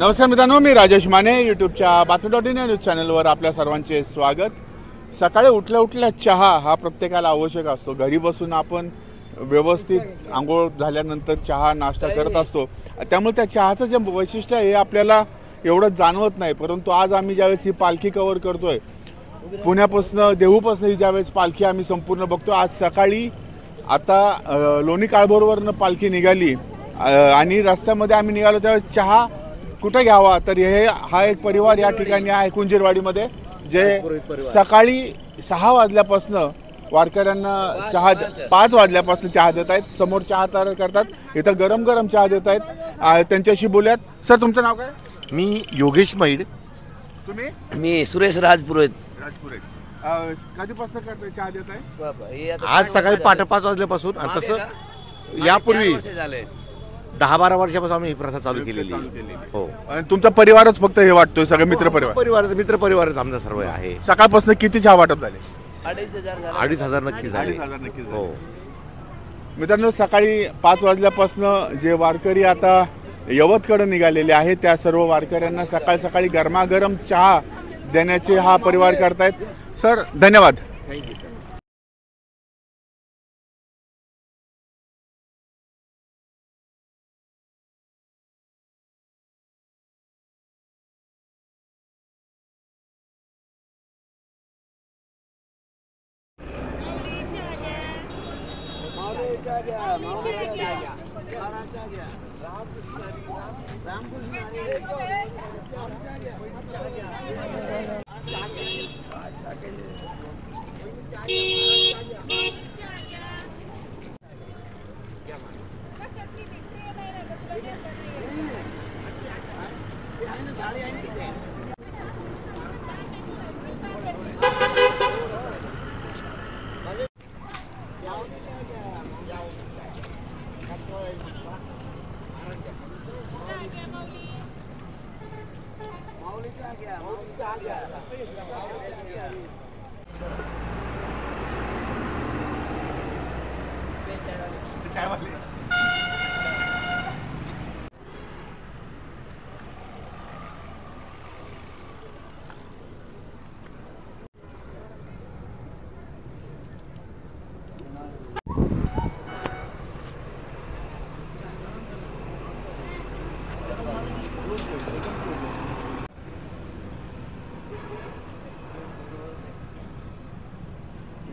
नमस्कार मित्रांनो, मी राजेश माने यूट्यूबच्या बातमी.इन न्यूज चॅनलवर आपल्या सर्वांचे स्वागत। सकाळी उठल्या उठल्या चहा हा प्रत्येकाला आवश्यक असतो। घरी बसून आपण व्यवस्थित आंघोळ झाल्यानंतर चहा नाश्ता करत असतो, त्यामुळे त्या चहाचं जे वैशिष्ट्य आहे हे आपल्याला एवढं जाणवत नाही। परंतु आज आम्ही ज्यावेळेस ही पालखी कव्हर करतोय, पुण्यापासून देहूपासून ही ज्यावेळेस पालखी आम्ही संपूर्ण बघतो, आज सकाळी आता लोणी काळभोरवरनं पालखी निघाली आणि रस्त्यामध्ये आम्ही निघालो त्यावेळेस चहा कुठे घ्यावा, तर हे हा एक परिवार या ठिकाणी आहे कुंजीरवाडीमध्ये, जे सकाळी 6 वाजल्यापासून वारकऱ्यांना चहा 5 वाजल्यापासून चहा देत आहेत। समोर चहा तयार करतात, इथं गरम गरम चहा देत आहेत। त्यांच्याशी बोलूयात। सर, तुमचं नाव काय? मी योगेश मैड। तुम्ही? मी सुरेश राजपुरोहित। कधीपासून करताय चहा देत आहे? आज सकाळी 5:30 वाजल्यापासून, आणि तसं यापूर्वी 10-12 वर्षापासून आम्ही ही प्रथा चालू केलेली आहे। हो, आणि तुमचा परिवारच फक्त हे वाटतोय, सगळं मित्र परिवारच आमचा सर्व आहे। सकाळपासून किती चहा वाटप झाले? 2,500 नक्की झाले। 2,500 नक्की झाले। हो मित्रांनो, सकाळी 5 वाजल्यापासून जे वारकरी आता यवतकडे निघालेले आहेत, त्या सर्व वारकऱ्यांना सकाळी सकाळी गरमागरम चहा देण्याचे हा परिवार करतायत। सर, धन्यवाद। Thank you sir.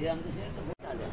ये आमचे शेर तो बहुत आले।